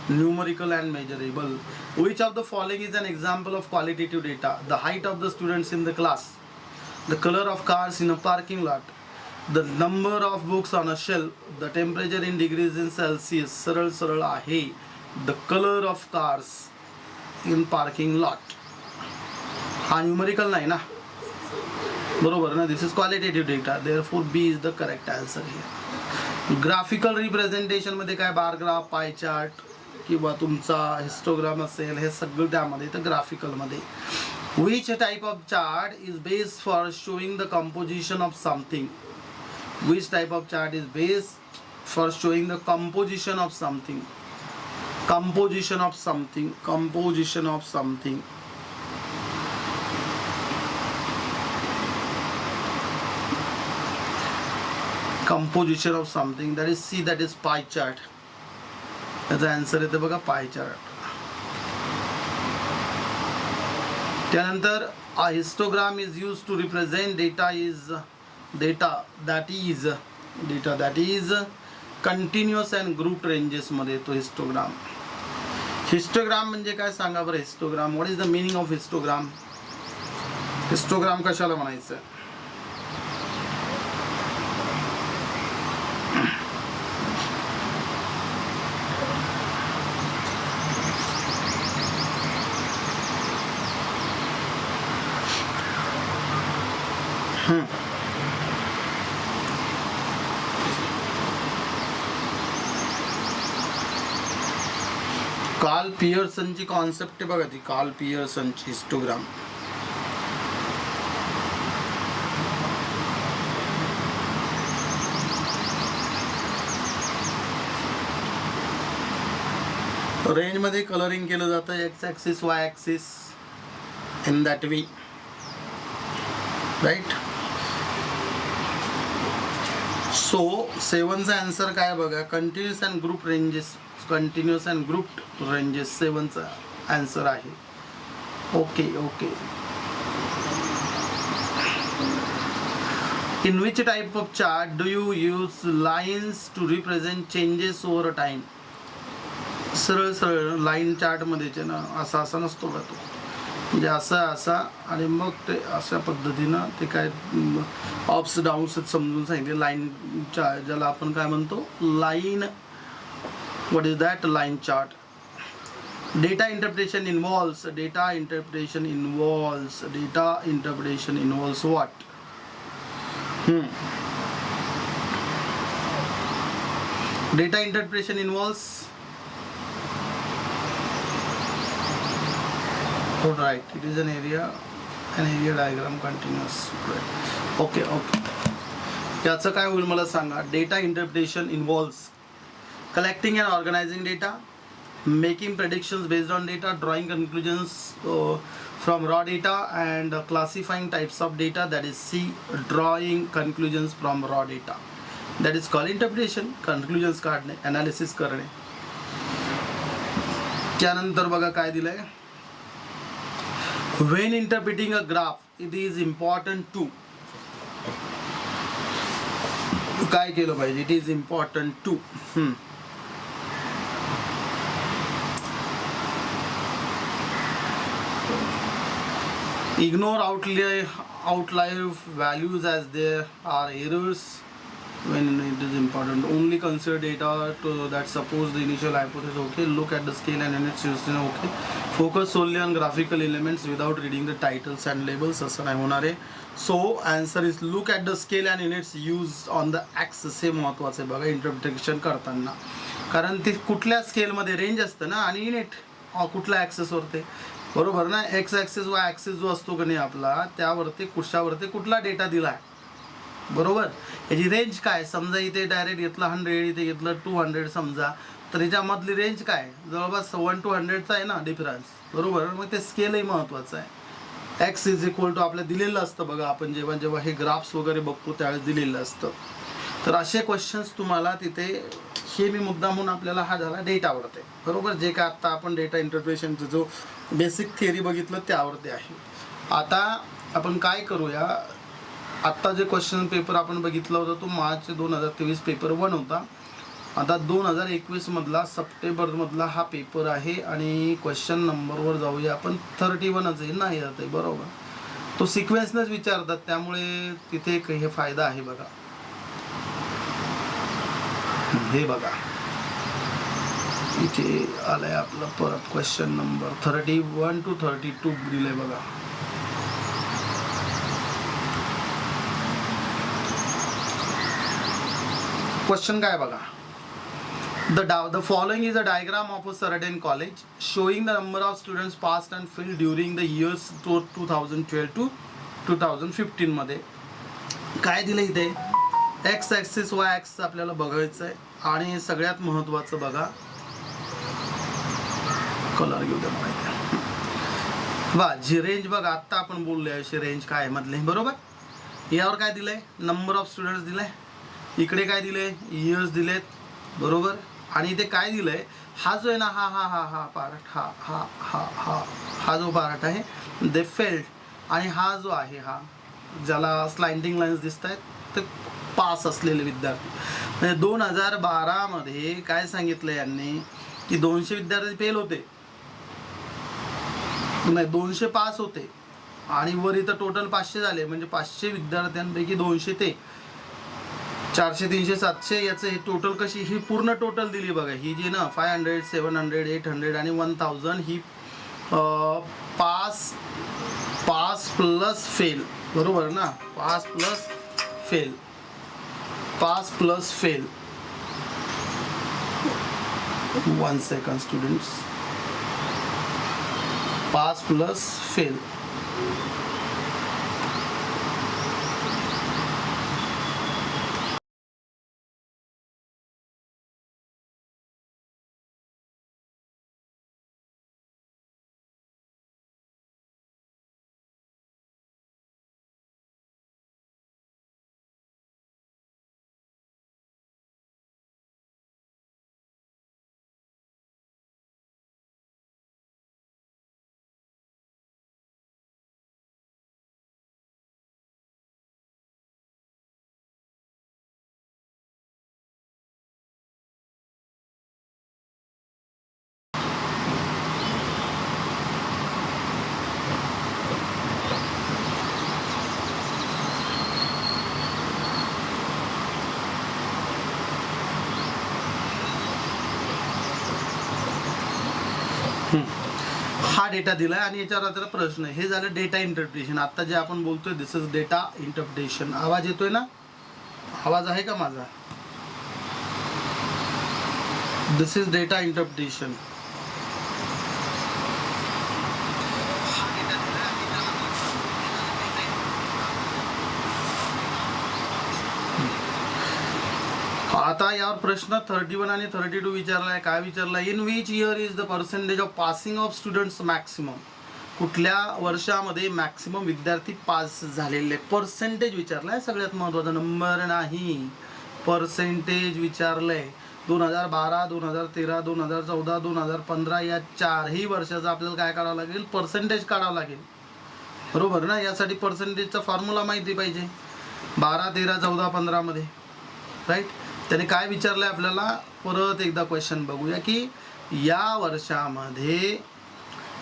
Numerical and measurable. Which of the following is an example of qualitative data? The height of the students in the class, the color of cars in a parking lot, the number of books on a shelf, the temperature in degrees in Celsius. सरळ आहे. The color of cars in parking lot. हा numerical नाही ना, बरोबर ना. This is qualitative data. Therefore B is the correct answer here. Graphical representation मध्ये काय bar graph, pie chart किंवा तुमचा हिस्टोग्राम असेल, हे सगळं त्यामध्ये. तर ग्राफिकल मध्ये which type of chart is based for showing the composition of something? Which type of chart is based for showing the composition of something? Composition of something. Composition of something. Composition of something. That is C. That is pie chart. त्याचा answer येते बघा pie chart. त्यानंतर a histogram is used to represent data that is continuous and grouped ranges मध्ये तो histogram. Histogram म्हणजे काय सांगा बरं? Histogram, what is the meaning of histogram? Histogram कशाला म्हणायचं? कार्ल पियर्सनची कॉन्सेप्ट आहे बघा ती. कार्ल पियर्सनची हिस्टोग्राम. रेंज मध्ये कलरिंग केलं जातं, x axis y axis in that way, right. So 7चा आन्सर काय बघा? Continuous and group ranges. Continuous and grouped ranges 7चा आन्सर आहे. Okay. In which type of chart do you use lines to represent changes over time? सरळ line chart मध्ये ना असा नसतो का तो, म्हणजे असा आणि मग ते अशा पद्धतीनं ते काय अप्स डाऊन्स समजून सांगितले. लाईन ज्याला आपण काय म्हणतो line. What is that? Line chart. Data interpretation involves what? Data interpretation involves right. It is an area diagram continuous. Right. Okay. याचं काय होईल मला सांगा. Data interpretation involves collecting and organising data, making predictions based on data, drawing conclusions from raw data and classifying types of data, that is C, drawing conclusions from raw data, that is called interpretation. conclusions काढणे, analysis करणे. त्यानंतर बघा काय दिलंय. when interpreting a graph it is important to काय केलं पाहिजे. it is important to ignore outlier values as there are errors when it is important. Only consider data that suppose the initial hypothesis. Okay, look at the scale and units used. Okay, focus solely on graphical elements without reading the titles and labels. असं नाही होणार आहे. So answer is look at the scale and units used on the axis. हे महत्त्वाचं आहे बघा interpretation करताना, कारण ते कुठल्या स्केलमध्ये रेंज असतं ना, आणि युनिट कुठल्या ॲक्सेसवरती, बरोबर ना. एक्स ॲक्सिस वाय ॲक्सिस जो असतो की नाही आपला, त्यावरती कुशावरती कुठला डेटा दिला आहे, बरोबर. याची रेंज काय, समजा इथे डायरेक्ट घेतलं 100, इथे घेतलं 200 समजा, तर याच्यामधली रेंज काय, जवळपास 1 to 100चा आहे ना डिफरन्स, बरोबर. मग ते स्केलही महत्त्वाचं आहे. एक्स इज इक्वल टू आपल्याला दिलेलं असतं बघा, आपण जेव्हा जेव्हा हे ग्राफ्स वगैरे बघतो त्यावेळेस दिलेलं असतं. तर असे क्वेश्चन्स तुम्हाला तिथे, हे मी मुद्दा म्हणून आपल्याला हा झाला डेटावरती, बरोबर. जे काय आत्ता आपण डेटा इंटरप्रिटेशनचं जो बेसिक थिअरी बघितलं त्यावरती आहे. आता आपण काय करूया, आत्ता जे क्वेश्चन पेपर आपण बघितला होता तो मार्च 2023 पेपर 1 होता. आता 2021 मधला सप्टेंबरमधला हा पेपर आहे, आणि क्वेश्चन नंबरवर जाऊया आपण. 31च आहे नाही जात आहे, बरोबर. तो सिक्वेन्सनंच विचारतात, त्यामुळे तिथे एक हे फायदा आहे बघा. हे बघा इथे आलंय आपलं परत क्वेश्चन नंबर 31 to 32 दिलंय बघा. क्वेश्चन काय बघा. The following is a diagram of a certain college showing the number of students passed and failed during the years 2012 to 2015 मध्ये. काय दिलं इथे, एक्स ॲक्सिस वाय ॲक्सिस आपल्याला बघायचं आहे, आणि सगळ्यात महत्त्वाचं बघा, कलर घेऊ द्या माहिती बा. जी रेंज बघा आत्ता आपण बोललो अशी रेंज काय मधले, बरोबर. यावर काय दिलंय, नंबर ऑफ स्टुडंट्स दिलंय, इकडे काय दिलंय, इयर्स दिलेत, बरोबर. आणि इथे काय दिलंय, हा जो आहे ना, हा हा हा हा पार्ट, हा हा हा हा हा जो पार्ट आहे दे फेल्ड, आणि हा जो आहे हा ज्याला स्लाइडिंग लाईन्स दिसत आहेत ते पास असलेले विद्यार्थी. म्हणजे 2012 मध्ये काय सांगितलं यांनी की 200 विद्यार्थी फेल होते, नाही 200 पास होते, आणि वर इथं टोटल 500 झाले. म्हणजे 500 विद्यार्थ्यांपैकी 200 ते 400 300 700 याचं हे टोटल कशी, ही पूर्ण टोटल दिली बघा. ही जी ना 500 700 800 आणि 1000 ही पास प्लस फेल, बरोबर ना. Pass plus fail, pass plus fail. 1 second students, pass plus fail. हा डेटा दिलाय, आणि याच्यावर आता प्रश्न आहे. हे झालं डेटा इंटरप्रिटेशन. आता जे आपण बोलतोय दिस इज डेटा इंटरप्रिटेशन. आवाज येतोय ना, आवाज आहे का माझा. This is data interpretation. आता यावर प्रश्न 31 आणि 32 विचारलाय. काय विचारलाय? In which year is the percentage of passing of students maximum? कुठल्या वर्षामध्ये मॅक्सिमम विद्यार्थी पास झालेले? पर्सेंटेज विचारलाय, सगळ्यात महत्त्वाचा, नंबर नाही, पर्सेंटेज विचारलंय. 2012, 2013, 2014, 2015 या चारही वर्षाचा आपल्याला काय काढावं लागेल? पर्सेंटेज काढावं लागेल, बरोबर ना? यासाठी पर्सेंटेजचा फॉर्म्युला माहिती पाहिजे. 12, 13, 14, 15 मध्ये, राईट. त्याने काय विचारलंय आपल्याला? परत एकदा क्वेश्चन बघूया की या वर्षामध्ये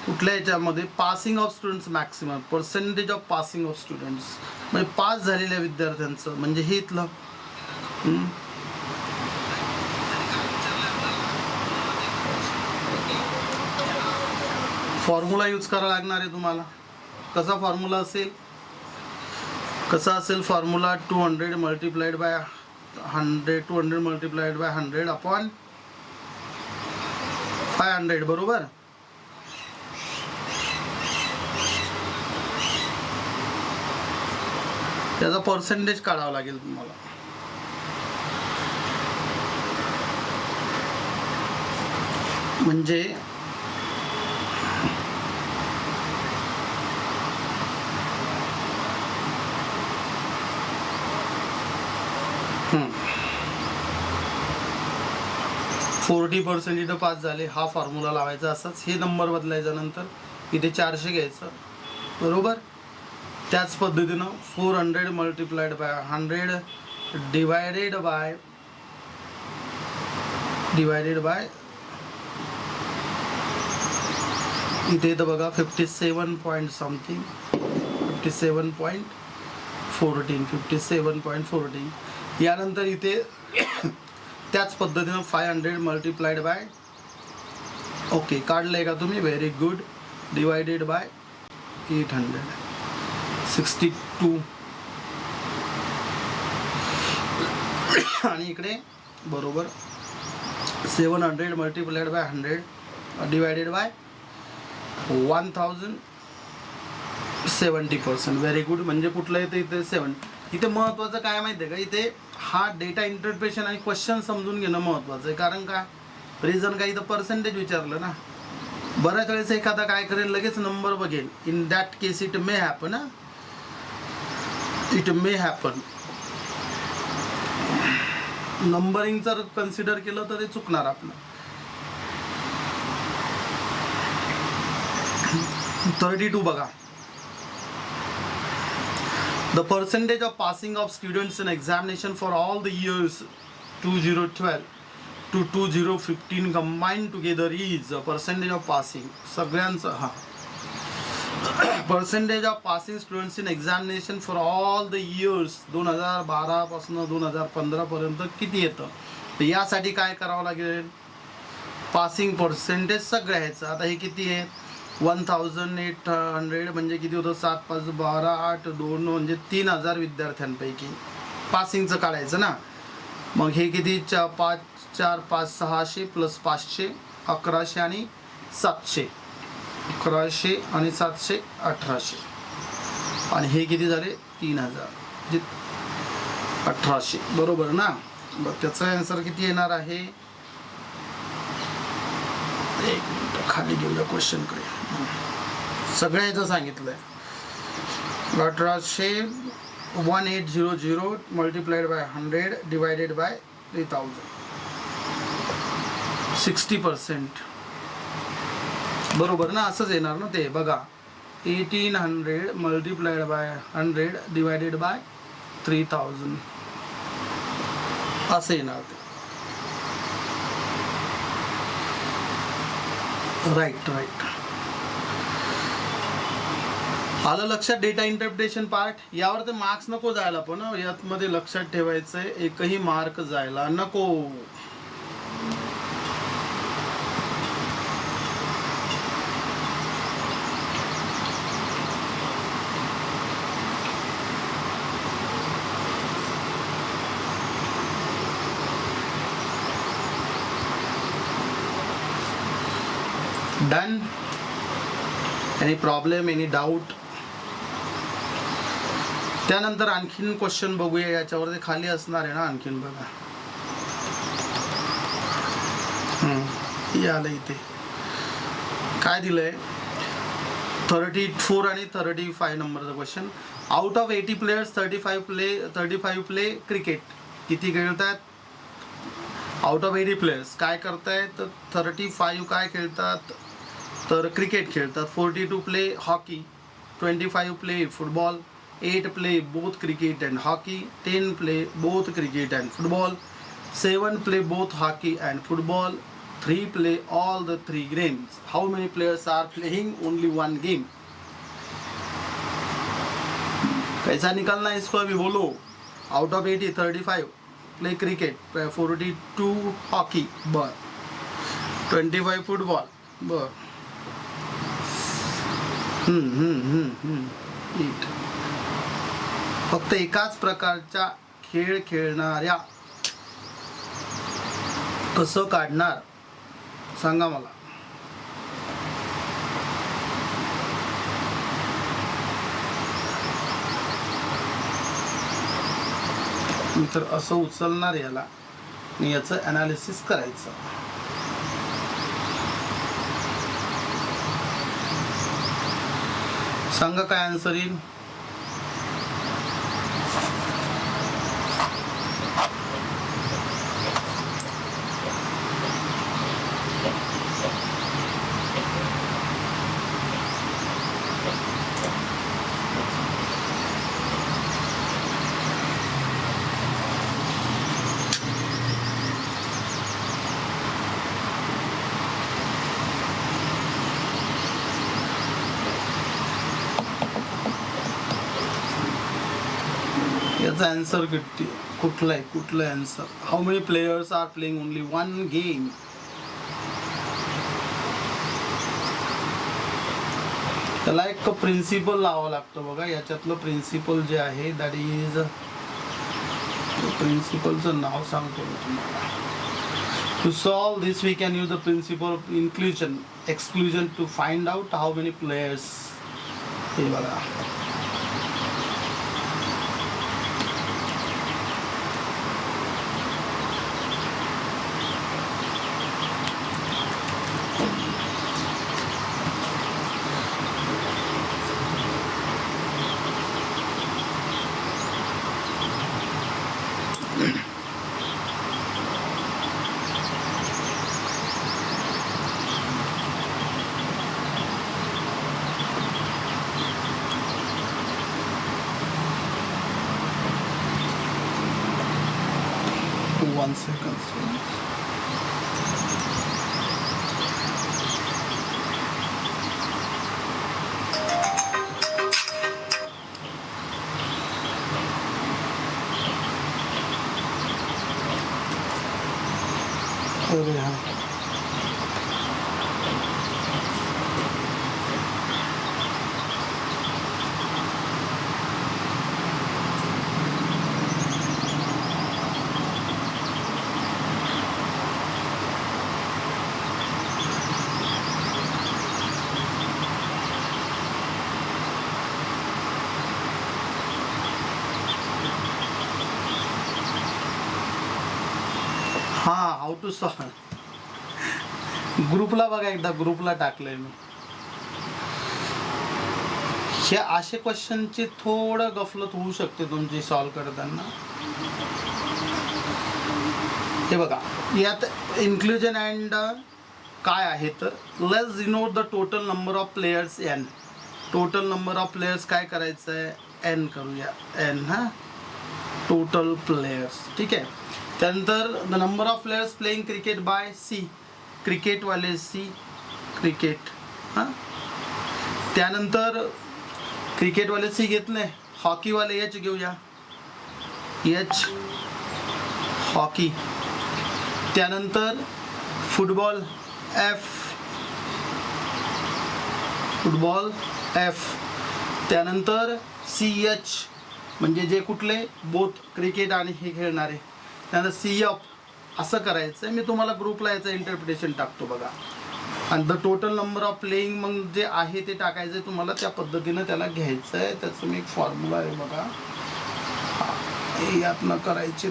कुठल्या याच्यामध्ये passing of students maximum, percentage of passing of students म्हणजे पास झालेल्या विद्यार्थ्यांचं, म्हणजे हे इथलं फॉर्म्युला यूज करावा लागणार आहे तुम्हाला. कसा फॉर्म्युला असेल? कसा असेल formula? 200 multiplied by 100, 200 multiplied by 100 upon 500, बरोबर. त्याचा पर्सेंटेज काढावा लागेल तुम्हाला. म्हणजे हं 40% इथं पास झाले, हा फॉर्म्युला लावायचा. असाच हे नंबर बदलायचा, नंतर इथे 400 घ्यायचं, बरोबर. त्याच पद्धतीनं 400 मल्टिप्लाइड बाय 100 डिवायडेड बाय इथे तर बघा 57 पॉईंट समथिंग, 57.14. यानंतर इथे त्याच पद्धतीनं 500 मल्टिप्लाइड बाय, ओके काढलंय का तुम्ही? Very good. डिवायडेड बाय 862 आणि इकडे बरोबर 700 multiplied by 100 divided by 1070%. Very good. म्हणजे कुठलं येतं इथे? 7. इथे महत्त्वाचं काय माहिती आहे का? इथे हा डेटा इंटरप्रिटेशन आणि क्वेश्चन समजून घेणं महत्त्वाचं आहे. कारण काय? रिझन काय? इथं पर्सेंटेज विचारलं ना. बऱ्याच वेळेस एखादा काय करेल, लगेच नंबर बघेल. In that case it may happen, it may happen. Numbering जर कन्सिडर केलं तर ते चुकणार आपलं. 32 बघा. The percentage of passing of students in examination for all the years 2012 to 2015 combined together is a percentage of passing. सगळ्यांचं हा percentage of passing students in examination for all the years 2012 पासून 2015 पर्यंत किती येतं? तर यासाठी काय करावं लागेल? पासिंग पर्सेंटेज सगळं ह्याचं. आता हे किती आहे? 1800 म्हणजे किती होतं? 7, 5, 12, 8, 2 म्हणजे 3000 विद्यार्थ्यांपैकी पासिंगचं काढायचं ना. मग हे किती? 5, 4, 5, 600 प्लस 500 1100 आणि 700, 1100 आणि 700 1800 आणि हे किती झाले? 3000 म्हणजे 1800, बरोबर ना. मग त्याचा आन्सर किती येणार आहे? एक मिनिट खाली घेऊया क्वेश्चनकडे. सगळ्याचं सांगितलंय. 1800 मल्टिप्लाइड बाय 100 डिवायडेड बाय 3000, 60%, बरोबर ना. असंच येणार ना ते. बघा 1800 मल्टिप्लाइड बाय 100 डिवायडेड बाय 3000 असं येणार ते. राईट. आलं लक्षात? Data interpretation part. यावर ते मार्क्स नको जायला, पण यामध्ये लक्षात ठेवायचंय, एकही मार्क जायला नको. Done. Any problem, any doubt? त्यानंतर आणखीन क्वेश्चन बघूया. याच्यावर ते खाली असणार आहे ना आणखीन. बघा हे आलं इथे काय दिलंय 34 आणि 35 नंबरचा question. Out of 80 players 35 play cricket. किती खेळतात? आउट ऑफ 80 प्लेयर्स काय करतायत? 35 काय खेळतात तर क्रिकेट खेळतात. 42 play hockey, 25 play football, 8 play both cricket and hockey, 10 play both cricket and football, 7 play both hockey and football, 3 play all the 3 games. How many players are playing only one game? कैसा निकालना है इसको अभी बोलो. Out of 80 35 play cricket, 42 hockey बर, 25 football बर, 8. फक्त एकाच प्रकारच्या खेळ खेळणाऱ्या कसं काढणार सांगा मला. मी तर असं उचलणार याला आणि याचं ॲनालिसिस करायचं. सांगा काय आन्सर येईल. याचा आन्सर कुठला आहे answer. How many players are playing only one game. त्याला एक प्रिन्सिपल लावावं लागतं बघा. याच्यातलं प्रिन्सिपल जे आहे दॅट इज, प्रिन्सिपलचं नाव सांगतो मी तुम्हाला. To solve this we can use the principle of inclusion exclusion to find out how many players. हे बघा one second. अरे हाँ हाँ हाउ टू सॉल्व. ग्रुपला बघा एकदा, ग्रुपला टाकलंय मी. हे असे क्वेश्चनची थोडं गफलत होऊ शकते तुमची सॉल्व करताना. हे बघा यात इन्क्लुजन अँड काय आहे तर let's denote the total number of players N. Total number of players काय करायचं आहे एन करूया. एन हा टोटल प्लेयर्स ठीक आहे. त्यानंतर the number of players playing cricket by C. क्रिकेटवाले सी क्रिकेट हां. त्यानंतर क्रिकेटवाले सी घेतले. हॉकीवाले एच घेऊया. H hockey. त्यानंतर फुटबॉल एफ. Football F. त्यानंतर सी एच म्हणजे जे कुठले बोथ क्रिकेट आणि हे खेळणारे. त्यानंतर सी एफ असं करायचं आहे. मी तुम्हाला ग्रुपला याचं इंटरप्रिटेशन टाकतो बघा. आणि the total number of playing मग जे आहे ते टाकायचं आहे तुम्हाला. त्या पद्धतीनं त्याला घ्यायचं आहे. त्याचं मी एक फॉर्म्युला आहे बघा. हे यातनं करायचे.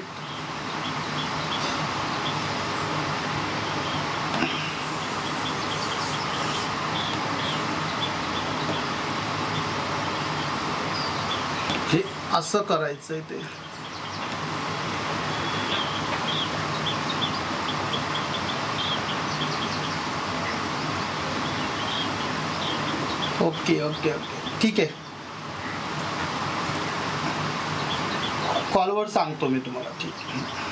असं करायचंय ते. ओके ओके ओके ठीक आहे. कॉलवर सांगतो मी तुम्हाला. ठीक आहे.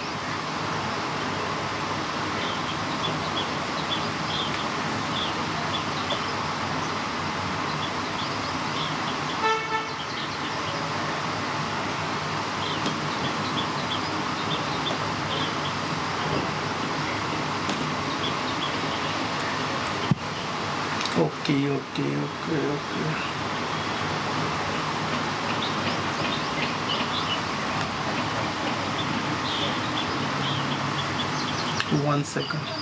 Okay okay okay okay. 1 second.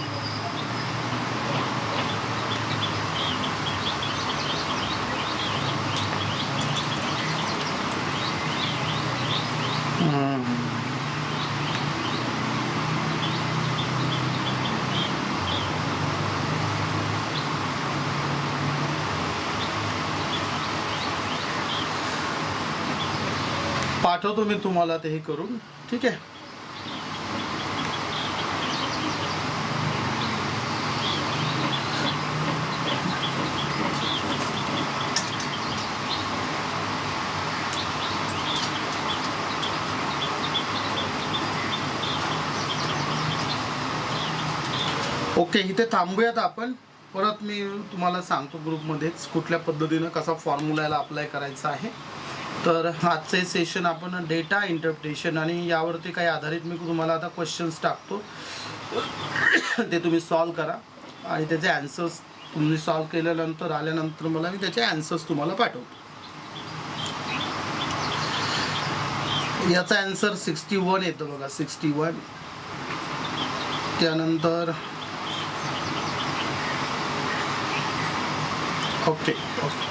पाठवतो मी तुम्हाला ते हे करून. ठीक आहे. ओके, इथे थांबूयात आपण. परत मी तुम्हाला सांगतो ग्रुपमध्येच कुठल्या पद्धतीनं कसा फॉर्म्युलाला अप्लाय करायचा आहे. तर आजचे सेशन आपण डेटा इंटरप्रिटेशन आणि यावरती काही आधारित मी तुम्हाला आता क्वेश्चन्स टाकतो. ते तुम्ही सॉल्व करा आणि त्याचे ॲन्सर्स तुम्ही सॉल्व केल्यानंतर आल्यानंतर मला मी त्याचे ॲन्सर्स तुम्हाला पाठवतो. याचा ॲन्सर 61 येतं बघा. 61. त्यानंतर ओके ओके.